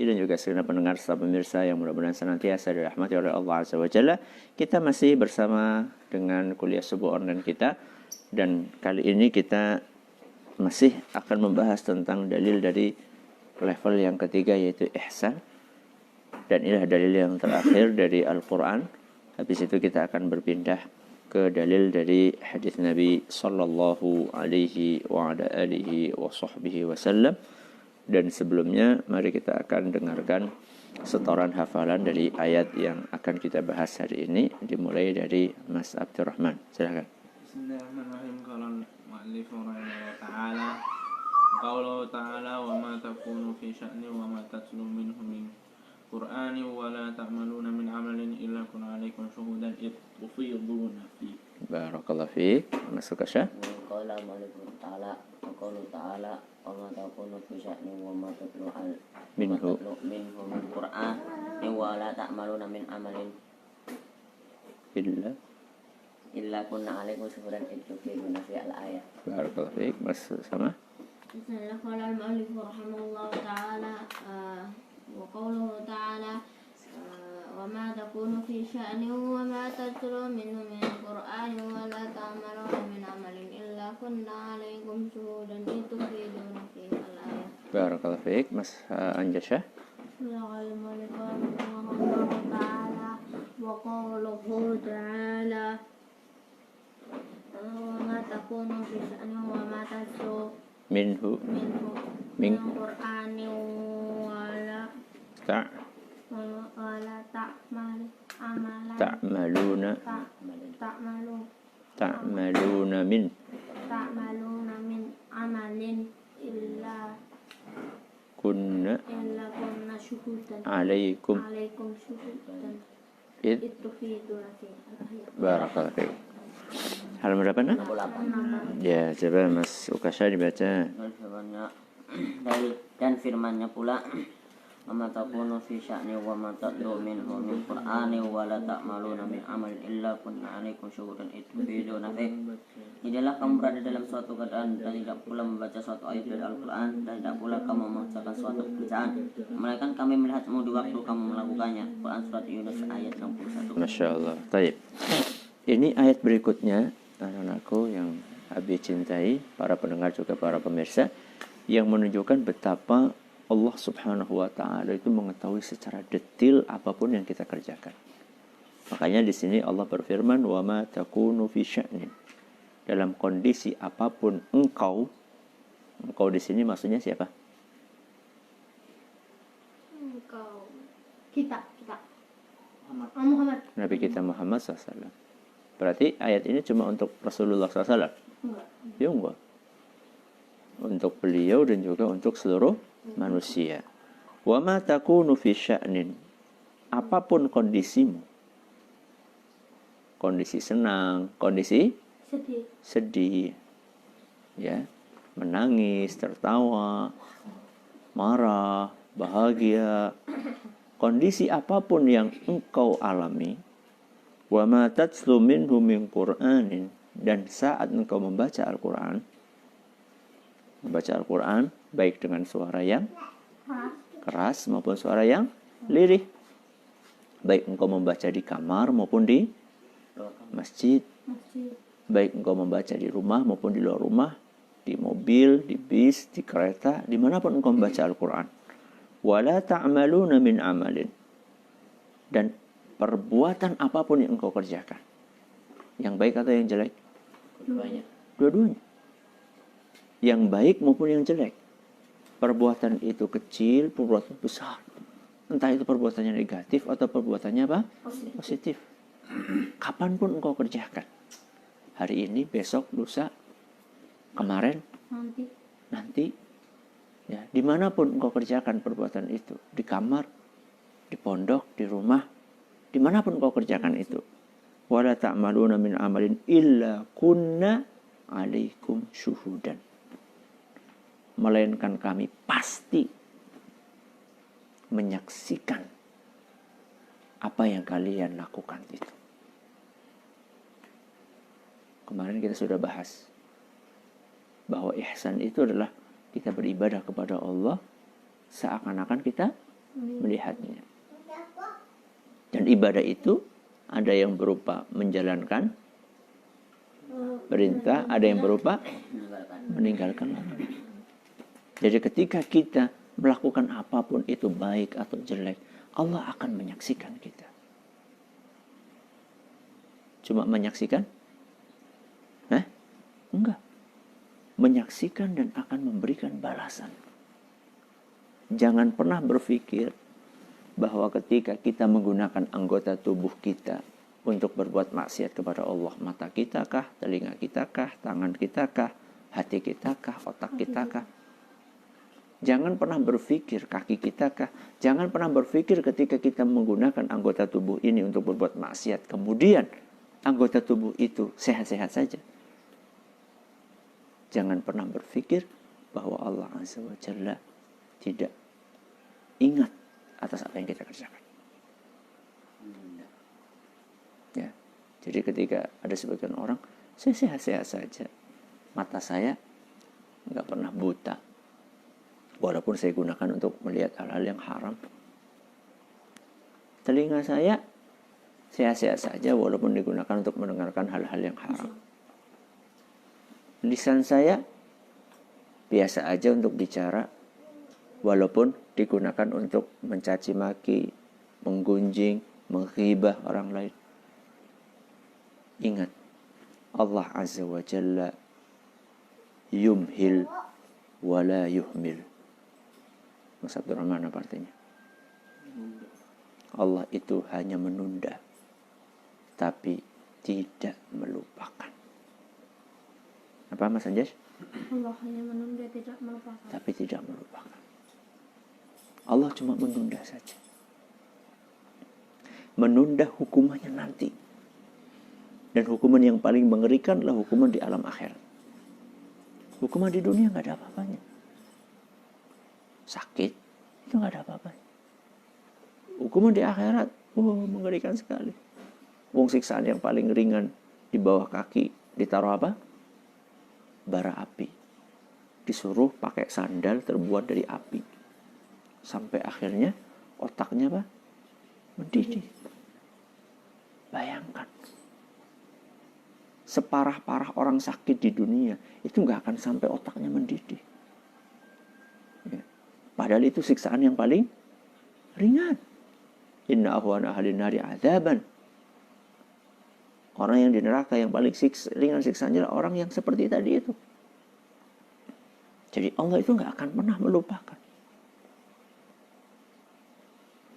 dan juga segenap pendengar serta pemirsa yang mudah-mudahan senantiasa dirahmati oleh Allah Azza wa Jalla. Kita masih bersama dengan kuliah subuh online kita, dan kali ini kita masih akan membahas tentang dalil dari level yang ketiga, yaitu ihsan. Dan inilah dalil yang terakhir dari Al-Quran. Habis itu kita akan berpindah ke dalil dari hadis Nabi sallallahu alaihi wa ala alihi wa sahbihi wasallam. Dan sebelumnya mari kita akan dengarkan setoran hafalan dari ayat yang akan kita bahas hari ini, dimulai dari Mas Abdurrahman. Silakan. Bismillahirrahmanirrahim. Qala al-mu'allif rahimahullah ta'ala, qawluhu ta'ala, wa ma takunu fi sya'ni wa ma tatlu minhu min qur'ani wa la ta'maluna min amalin illa kunna 'alaikum syuhudan id tufiduna fi. Barakallahu fiik. Masuk Asya. Qala al-mu'allif ta'ala, qawluhu ta'ala, wa ma takunu fi sya'ni wa ma tatlu minhu min qur'an wa la ta'maluna min amalin illa kunna 'alaikum syuhudan id tufiduna fi al-ayat. Barakallahu fiik. Mas sama. Bismillah. Qala al-mu'allif rahimahullah ta'ala, wa qawluhu ta'ala, wa ma takunu fi sya'nin wa ma tatlu minhu min qur'anin wa la ta'maluna min amalin illa kunna 'alaikum syuhudan id tufiduna fi al-ayat. Barakallahu fiik. Mas Anjasya. Bismillahirrahmanirrahim. Qala ta'ala, wa qawluhu ta'ala, wa ma takunu fi sya'nin wa ma tatlu Minhu min qur'anin wa la ta'maluna min amalin illa kunna syuhudan 'alaikum syuhudan id. itu fiduna fi al-ayat. Barakallahu fiik. Halaman berapa nak? Ya, coba Mas Ukasha dibaca. Dan firman-Nya pula, wa ma takunu fi sya'ni wa ma tatlu minhu min qur'ani wa la ta'maluna min amalin illa kunna 'alaikum syuhudan id tufiduna fi. Tidaklah kamu berada dalam suatu keadaan dan tidak pula membaca suatu ayat dari Al-Quran, dan tidak pula kamu mengerjakan suatu pekerjaan, melainkan kami melihatmu di waktu kamu melakukannya. Quran surat Yunus ayat 61. Masya Allah. Taib. Ini ayat berikutnya, anak-anakku yang Abi cintai, para pendengar juga para pemirsa, yang menunjukkan betapa Allah Subhanahu wa Ta'ala itu mengetahui secara detail apapun yang kita kerjakan. Makanya di sini Allah berfirman, wa ma takunu fi sya'nin. Dalam kondisi apapun engkau di sini maksudnya siapa? Engkau, kita Muhammad. Nabi kita Muhammad SAW. Berarti ayat ini cuma untuk Rasulullah SAW? Enggak. Ya enggak. Untuk beliau dan juga untuk seluruh manusia. Wa ma takunu fi sya'nin. Apapun kondisimu. Kondisi senang, kondisi sedih. Ya, menangis, tertawa, marah, bahagia. Kondisi apapun yang engkau alami, wa ma tatlu minhu min qur'anin, dan saat engkau membaca Al-Quran, baik dengan suara yang keras maupun suara yang lirih, baik engkau membaca di kamar maupun di masjid, baik engkau membaca di rumah maupun di luar rumah, di mobil, di bis, di kereta, dimanapun engkau membaca Al-Quran. Wala ta'maluna min amalin, dan perbuatan apapun yang engkau kerjakan, yang baik atau yang jelek, dua-duanya, yang baik maupun yang jelek, perbuatan itu kecil, perbuatan besar, entah itu perbuatannya negatif atau perbuatannya apa? Positif. Kapanpun engkau kerjakan, hari ini, besok, lusa, kemarin, nanti, ya, dimanapun engkau kerjakan perbuatan itu, di kamar, di pondok, di rumah, dimanapun engkau kerjakan itu, wala ta'maluna min amalin illa kunna 'alaikum syuhudan, melainkan kami pasti menyaksikan apa yang kalian lakukan itu. Kemarin kita sudah bahas bahwa ihsan itu adalah kita beribadah kepada Allah seakan-akan kita melihatnya. Dan ibadah itu ada yang berupa menjalankan perintah, ada yang berupa meninggalkan larangan. Jadi ketika kita melakukan apapun itu baik atau jelek, Allah akan menyaksikan kita. Cuma menyaksikan? Enggak. Menyaksikan dan akan memberikan balasan. Jangan pernah berpikir bahwa ketika kita menggunakan anggota tubuh kita untuk berbuat maksiat kepada Allah, mata kita kah, telinga kita kah, tangan kita kah, hati kita kah, otak kita kah, jangan pernah berpikir kaki kita kah, jangan pernah berpikir ketika kita menggunakan anggota tubuh ini untuk berbuat maksiat, kemudian anggota tubuh itu sehat-sehat saja. Jangan pernah berpikir bahwa Allah Azza wa Jalla tidak ingat atas apa yang kita kerjakan. Ya, jadi ketika ada sebagian orang, saya sehat-sehat saja, mata saya nggak pernah buta, walaupun saya gunakan untuk melihat hal-hal yang haram. Telinga saya sehat-sehat saja, walaupun digunakan untuk mendengarkan hal-hal yang haram. Lisan saya biasa aja untuk bicara, walaupun digunakan untuk mencaci maki, menggunjing, menghibah orang lain. Ingat, Allah Azza wa Jalla yumhil wa la yuhmil. Mas Abdurrahman, apa artinya? Allah itu hanya menunda, tapi tidak melupakan. Apa Mas Anjas? Allah hanya menunda, tidak melupakan. Tapi tidak melupakan. Allah cuma menunda saja. Menunda hukumannya nanti. Dan hukuman yang paling mengerikan adalah hukuman di alam akhirat. Hukuman di dunia nggak ada apa-apanya. Sakit, itu nggak ada apa-apanya. Hukuman di akhirat, mengerikan sekali. Wong siksaan yang paling ringan di bawah kaki ditaruh apa? Bara api. Disuruh pakai sandal terbuat dari api. Sampai akhirnya otaknya apa? Mendidih. Bayangkan. Separah-parah orang sakit di dunia, itu nggak akan sampai otaknya mendidih. Ya. Padahal itu siksaan yang paling ringan. Inna ahwana ahlin nari adzaban. Orang yang di neraka yang paling ringan siksaannya adalah orang yang seperti tadi itu. Jadi Allah itu nggak akan pernah melupakan.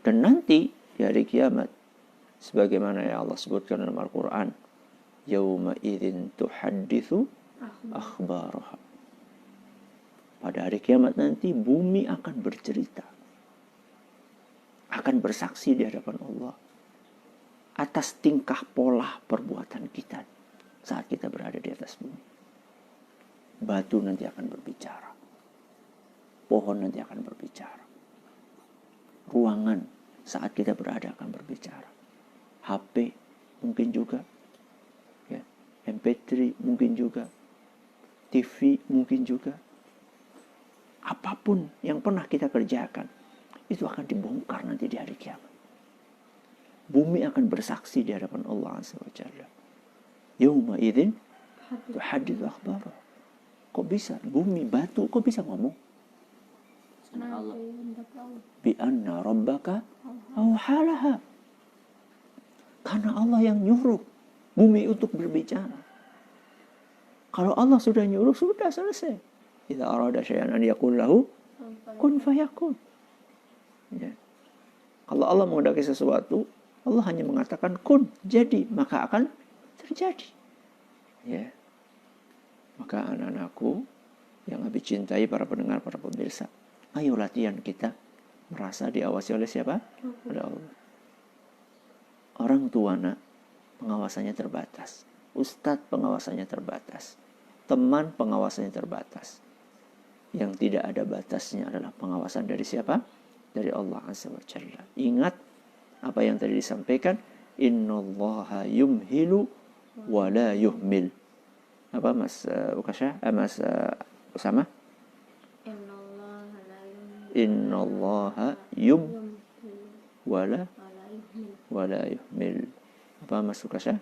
Dan nanti di hari kiamat, sebagaimana yang Allah sebutkan dalam Al-Quran, yauma idzin tuhadditsu akhbaraha. Pada hari kiamat nanti bumi akan bercerita, akan bersaksi di hadapan Allah atas tingkah pola perbuatan kita saat kita berada di atas bumi. Batu nanti akan berbicara, pohon nanti akan berbicara, ruangan saat kita berada akan berbicara, HP mungkin juga, ya, MP3 mungkin juga, TV mungkin juga. Apapun yang pernah kita kerjakan itu akan dibongkar nanti di hari kiamat. Bumi akan bersaksi di hadapan Allah Azza wa Jalla. Yauma idzin tuhadditsu akhbaraha. Kok bisa bumi, batu kok bisa ngomong? Allah. Bi anna rabbaka awhalaha. Karena Allah yang nyuruh bumi untuk berbicara. Kalau Allah sudah nyuruh, sudah selesai. Idza arada syai'an an yaqul lahu kun fayakun. Ya. Kalau Allah menghendaki sesuatu, Allah hanya mengatakan kun, jadi, maka akan terjadi. Ya. Maka anak-anakku yang Abi cintai, para pendengar, para pemirsa, ayo latihan kita merasa diawasi oleh siapa? Oleh Allah. Orang tua nak, pengawasannya terbatas. Ustadz pengawasannya terbatas. Teman pengawasannya terbatas. Yang tidak ada batasnya adalah pengawasan dari siapa? Dari Allah Azza wa Jalla. Ingat apa yang tadi disampaikan, innallaha yumhilu wa la yuhmil. Apa Mas Ukasha? Mas Usama? Innallaha wala wala yuhmil. Apa Mas Ukasha?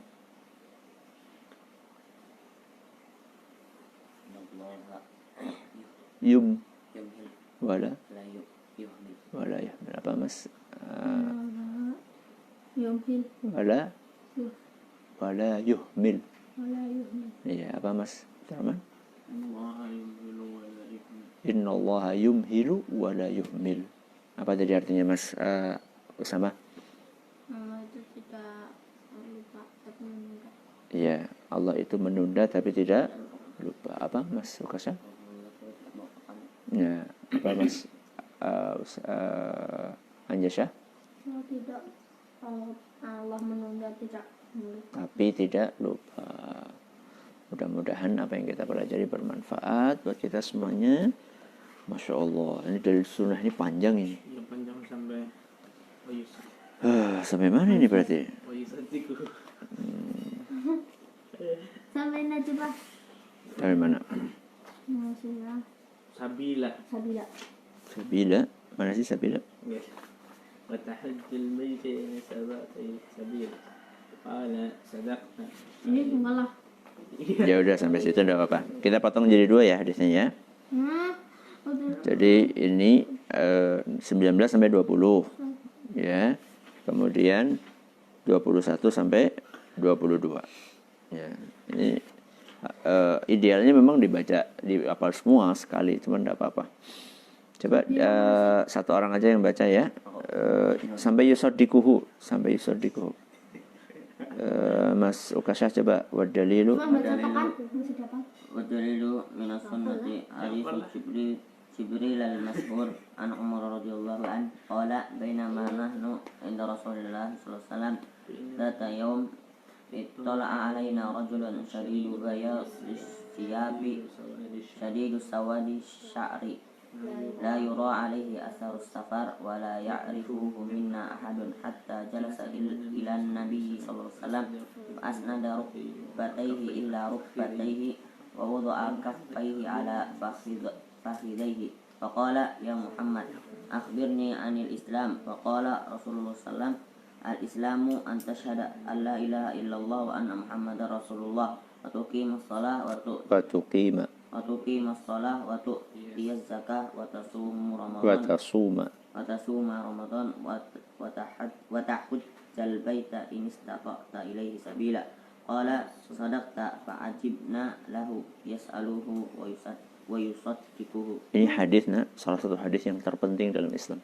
Yum Yumhil wala la yuhmil. wala yuhmil. Apa Mas? Yuhmil Wala wala yuhmil. wala yuhmil. Iya, apa Mas Rahman? Allah yumhilu wa la yuhmil. Innallaha yumhilu wala yuhmil. Apa tadi artinya Mas Usama? Itu tidak lupa tapi menunda. Iya, Allah itu menunda tapi tidak lupa. Apa Mas Ukasha? Ya, apa Mas Anjasha? Tidak, kalau Allah menunda tidak lupa. Tapi tidak lupa. Mudah-mudahan apa yang kita pelajari bermanfaat buat kita semuanya. Masya Allah, ini dalil sunnah ini panjang ini. Yang panjang sampai Sampai mana ini berarti? wayusatiku. Sampai nanti Pak. Sampai mana? Maksudnya Sabila. Sabila. Sabila, mana sih Sabila? Wa tahajjul baiti sabati sabila. Qala sadaqta. Ini malah. Ya udah sampai situ udah apa-apa. Kita potong jadi 2 ya hadisnya ya. Betul. Jadi ini 19 sampai 20 ya. Kemudian 21 sampai 22. Ya. Ini idealnya memang dibaca, dihafal semua sekali, cuman enggak apa-apa. Coba satu orang aja yang baca ya. Sampai yusaddiquhu, sampai yusaddiquhu. Mas Ukasha coba wadalilu. Baca apa kan? Masih dapat. Wadalilu minas sunnati hadithu Jibril al-Mashhur an Umar radhiyallahu an qala bainama nahnu inda Rasulillah sallallahu alaihi wasallam dzata yaum ittala'a alaina rajulun shadidu bayadis thiyabi shadidu sawadi sya'ri la yura alaihi atharus safar wa la ya'rifuhu minna ahadun hatta jalasa ila an-nabi sallallahu alaihi wasallam fa asnada rukbatayhi illa rukbatayhi wa wada'a kaffayhi ala fakhidayhi faqala ya Muhammad akhbirni anil Islam faqala Rasulullah sallallahu al-Islamu an tashhada an la ilaha illallah wa anna Muhammadar Rasulullah wa tuqimus shalah wa tuqimus shalah wa tu'tiyaz zakah wa tasumu Ramadan wa tahujjal baita in istata'ta ilaihi sabila qala sadaqta fa'ajibna lahu yas'aluhu wa yusaddiquhu. Ini hadis salah satu hadis yang terpenting dalam Islam.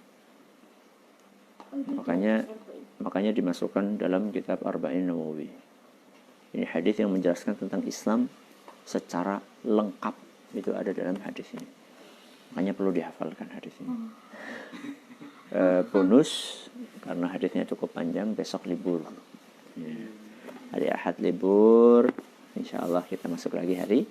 Makanya dimasukkan dalam kitab Arba'in Nawawi. Ini hadis yang menjelaskan tentang Islam secara lengkap, itu ada dalam hadis ini. Makanya perlu dihafalkan hadis ini. Bonus karena hadisnya cukup panjang, besok libur. Hari Ahad libur, insyaallah kita masuk lagi hari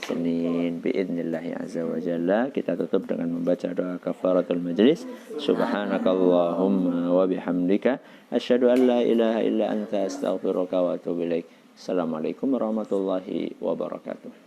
Senin biidznillah azza wa jalla. Kita tutup dengan membaca doa kafaratul majlis. Subhanakallahumma wa bihamdika asyhadu an la ilaha illa anta astaghfiruka wa atubu ilaik. Assalamualaikum warahmatullahi wabarakatuh.